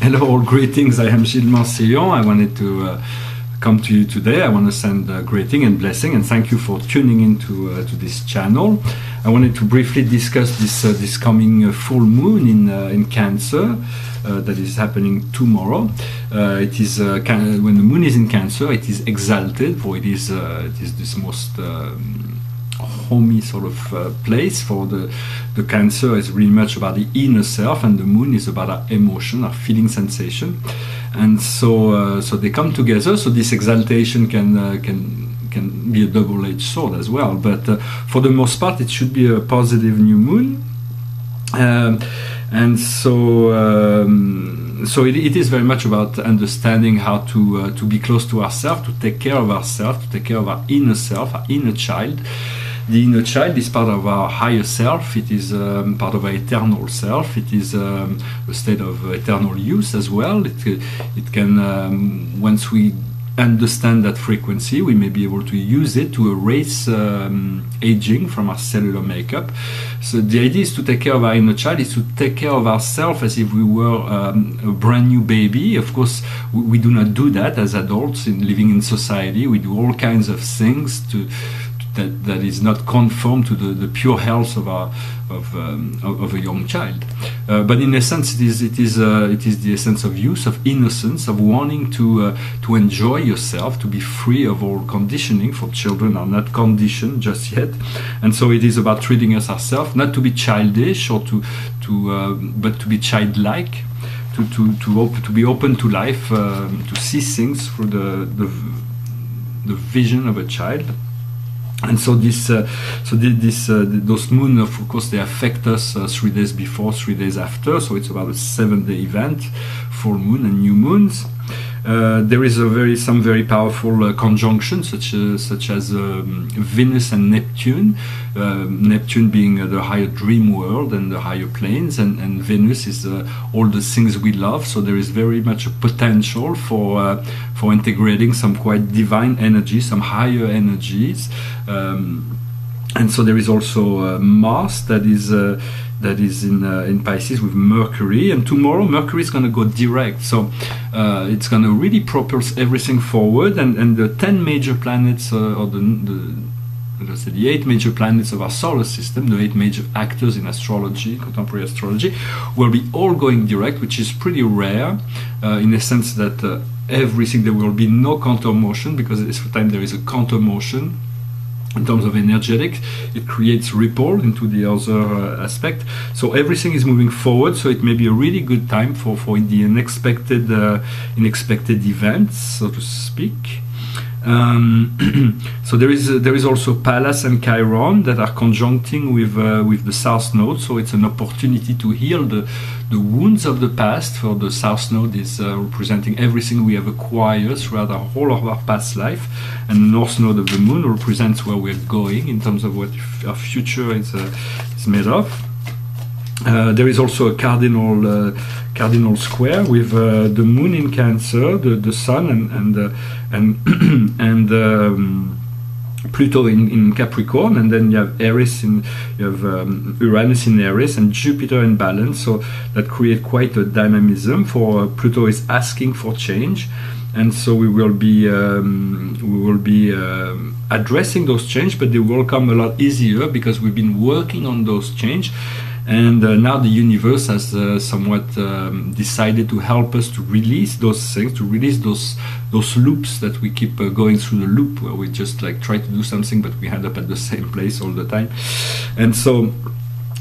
Hello, all greetings. I am Gilles Mansillon. I wanted to come to you today. I want to send a greeting and blessing, and thank you for tuning into to this channel. I wanted to briefly discuss this coming full moon in Cancer that is happening tomorrow. It is when the moon is in Cancer, it is exalted, for it is this most homey sort of place. For the Cancer is really much about the inner self, and the moon is about our emotion, our feeling, sensation, and so they come together. So this exaltation can be a double-edged sword as well, but for the most part it should be a positive new moon, and so it is very much about understanding how to be close to ourselves, to take care of ourselves, to take care of our inner self, our inner child. The inner child is part of our higher self. It is part of our eternal self. It is a state of eternal youth as well. It can, once we understand that frequency, we may be able to use it to erase aging from our cellular makeup. So the idea is to take care of our inner child, is to take care of ourselves as if we were a brand new baby. Of course, we do not do that as adults living in society. We do all kinds of things that is not conform to the pure health of a young child, but in essence, it is the essence of youth, of innocence, of wanting to enjoy yourself, to be free of all conditioning. For children are not conditioned just yet, and so it is about treating us ourselves, not to be childish or but to be childlike, to be open to life, to see things through the vision of a child. And so those moon, of course, they affect us 3 days before, 3 days after. So it's about a 7-day event, full moon and new moons. There is some very powerful conjunctions, such as Venus and Neptune. Neptune being the higher dream world and the higher planes, and Venus is all the things we love. So there is very much a potential for integrating some quite divine energy, some higher energies. And so there is also Mars that is in Pisces with Mercury, and tomorrow Mercury is going to go direct, so it's going to really propulse everything forward, and the 10 major planets, or the 8 major planets of our solar system, the 8 major actors in astrology, contemporary astrology, will be all going direct, which is pretty rare, in the sense that there will be no counter motion, because this time there is a counter motion. In terms of energetics, it creates ripple into the other aspect. So everything is moving forward. So it may be a really good time for the unexpected events, so to speak. So there is also Pallas and Chiron that are conjuncting with the South Node. So it's an opportunity to heal the wounds of the past. For the South Node is representing everything we have acquired throughout the whole of our past life, and the North Node of the Moon represents where we're going in terms of what our future is made of. There is also a cardinal square with the Moon in Cancer, the Sun, and Pluto in Capricorn, and then you have Uranus in Aries and Jupiter in Balance. So that create quite a dynamism. For Pluto is asking for change, and so we will be addressing those change, but they will come a lot easier because we've been working on those change. And now the universe has somewhat decided to help us to release those things, to release those loops that we keep going through the loop, where we just like try to do something, but we end up at the same place all the time. And so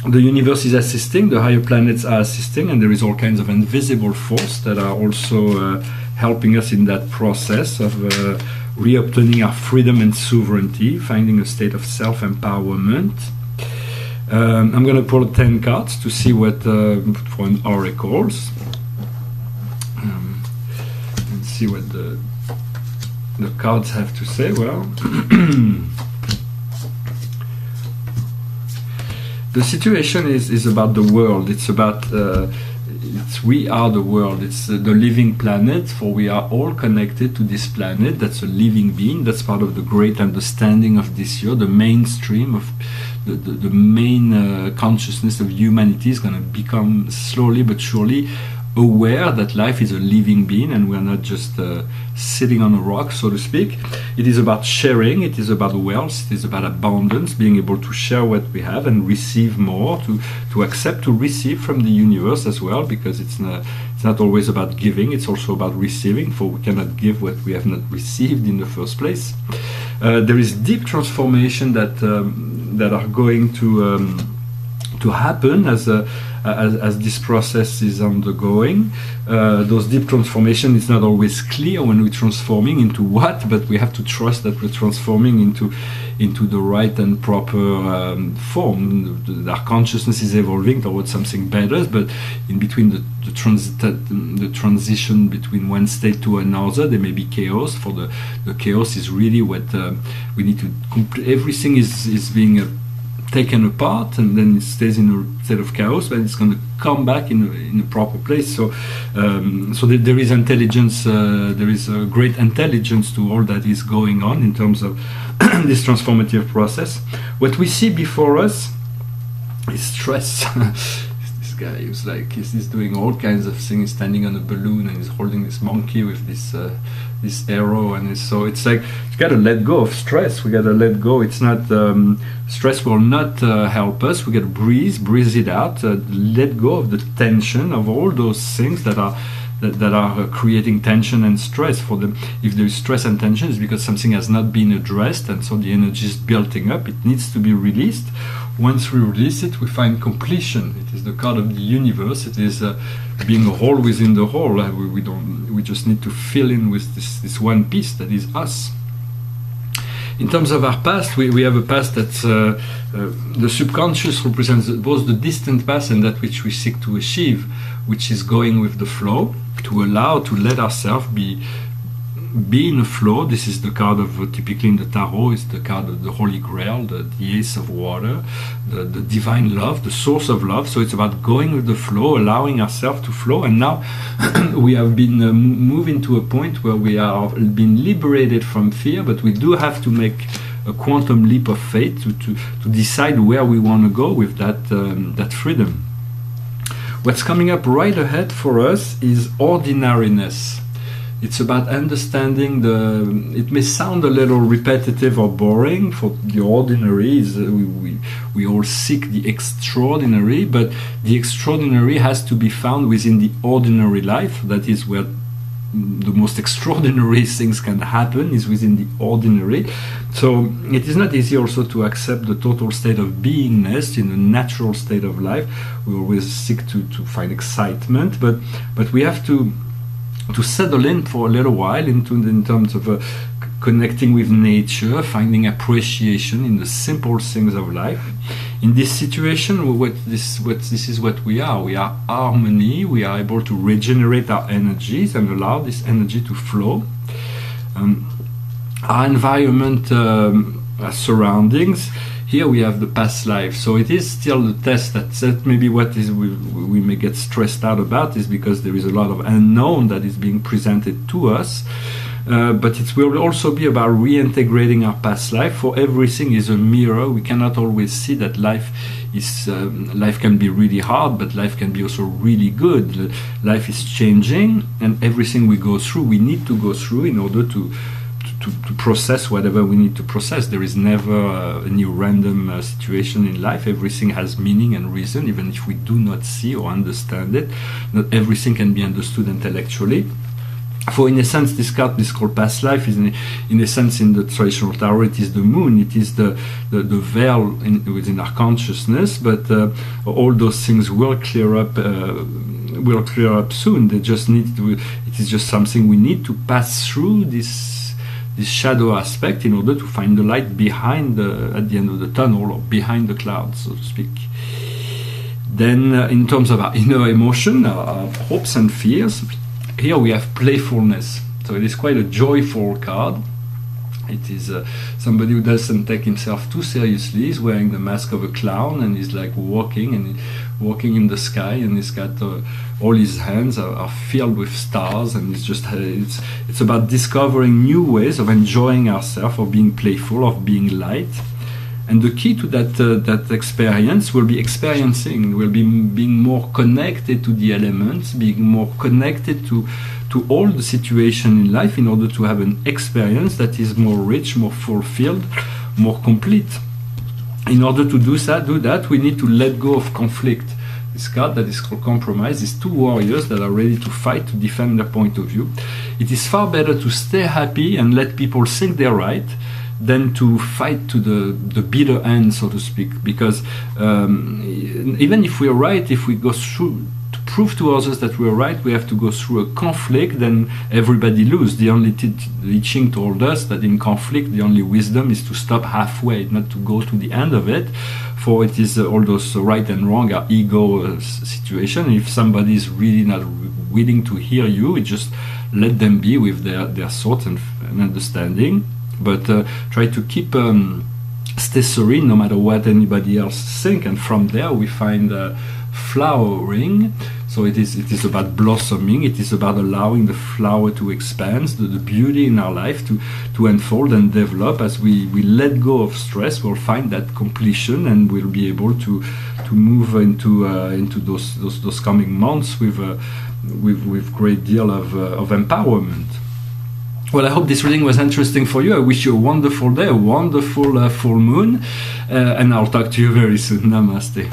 the universe is assisting, the higher planets are assisting, and there is all kinds of invisible force that are also helping us in that process of reobtaining our freedom and sovereignty, finding a state of self-empowerment. I'm going to pull 10 cards to see what for an oracles, and see what the cards have to say. Well, the situation is about the world. It's about we are the world. It's the living planet, for we are all connected to this planet. That's a living being. That's part of the great understanding of this year. The mainstream of the main consciousness of humanity is going to become slowly but surely aware that life is a living being and we're not just sitting on a rock, so to speak. It is about sharing, it is about wealth, it is about abundance, being able to share what we have and receive more, to accept, to receive from the universe as well, because it's not always about giving, it's also about receiving, for we cannot give what we have not received in the first place. There is deep transformation that are going to happen as this process is undergoing. Those deep transformation is not always clear when we're transforming into what, but we have to trust that we're transforming into the right and proper form. Our consciousness is evolving towards something better, but in between the transition between one state to another, there may be chaos. For the chaos is really what we need to everything is being taken apart, and then it stays in a state of chaos, but it's going to come back in a proper place. So there is intelligence, there is a great intelligence to all that is going on in terms of this transformative process. What we see before us is stress. This guy who's like, he's doing all kinds of things, standing on a balloon, and he's holding this monkey with this arrow, and so it's like you gotta let go of stress. We gotta let go. It's not stress will not help us. We gotta breathe it out, let go of the tension of all those things that are creating tension and stress for them. If there is stress and tension, it's because something has not been addressed, and so the energy is building up. It needs to be released. Once we release it, we find completion. It is the card of the universe. It is being a whole within the whole. We just need to fill in with this one piece that is us. In terms of our past, we have a past that's the subconscious represents both the distant past and that which we seek to achieve, which is going with the flow, to let ourselves be in a flow. This is the card of, typically in the tarot, is the card of the Holy Grail, the Ace of Water, the divine love, the source of love. So it's about going with the flow, allowing ourselves to flow. And now we have been moving to a point where we are being liberated from fear, but we do have to make a quantum leap of faith to decide where we want to go with that freedom. What's coming up right ahead for us is ordinariness. It's about understanding it may sound a little repetitive or boring. For the ordinary, we all seek the extraordinary, but the extraordinary has to be found within the ordinary life. That is where the most extraordinary things can happen, is within the ordinary. So it is not easy also to accept the total state of beingness in a natural state of life. We always seek to find excitement, but we have to settle in for a little while in terms of connecting with nature, finding appreciation in the simple things of life. In this situation, this is what we are. We are harmony. We are able to regenerate our energies and allow this energy to flow. Our environment, our surroundings. Here we have the past life, so it is still the test that maybe what is we may get stressed out about is because there is a lot of unknown that is being presented to us. But it will also be about reintegrating our past life. For everything is a mirror. We cannot always see that life can be really hard, but life can be also really good. Life is changing, and everything we go through, we need to go through in order to process whatever we need to process. There is never any random situation in life. Everything has meaning and reason, even if we do not see or understand it. Not everything can be understood intellectually. For in a sense, this card is called past life. Is in a sense, in the traditional tarot, it is the moon. It is the veil within our consciousness. But all those things will clear up. Will clear up soon. They just need to. It is just something we need to pass through this shadow aspect in order to find the light at the end of the tunnel, or behind the clouds, so to speak. Then, in terms of our inner emotion, our hopes and fears. Here we have playfulness, so it is quite a joyful card. It is somebody who doesn't take himself too seriously. He's wearing the mask of a clown, and he's like walking in the sky, and he's got all his hands are filled with stars, and it's about discovering new ways of enjoying ourselves, of being playful, of being light. And the key to that experience will be experiencing, will be being more connected to the elements, being more connected to all the situation in life in order to have an experience that is more rich, more fulfilled, more complete. In order to do that, we need to let go of conflict. This card that is called compromise is two warriors that are ready to fight to defend their point of view. It is far better to stay happy and let people think they're right than to fight to the bitter end, so to speak. Because even if we're right, if we go through to prove to others that we're right, we have to go through a conflict, then everybody loses. The only teaching told us that in conflict, the only wisdom is to stop halfway, not to go to the end of it. For it is all those right and wrong are ego situation. If somebody is really not willing to hear you, just let them be with their thoughts and understanding. But try to keep stay serene no matter what anybody else think. And from there we find flowering. So it is about blossoming. It is about allowing the flower to expand, the beauty in our life to unfold and develop. As we let go of stress, we'll find that completion, and we'll be able to move into those coming months with great deal of empowerment. Well, I hope this reading was interesting for you. I wish you a wonderful day, a wonderful full moon, and I'll talk to you very soon. Namaste.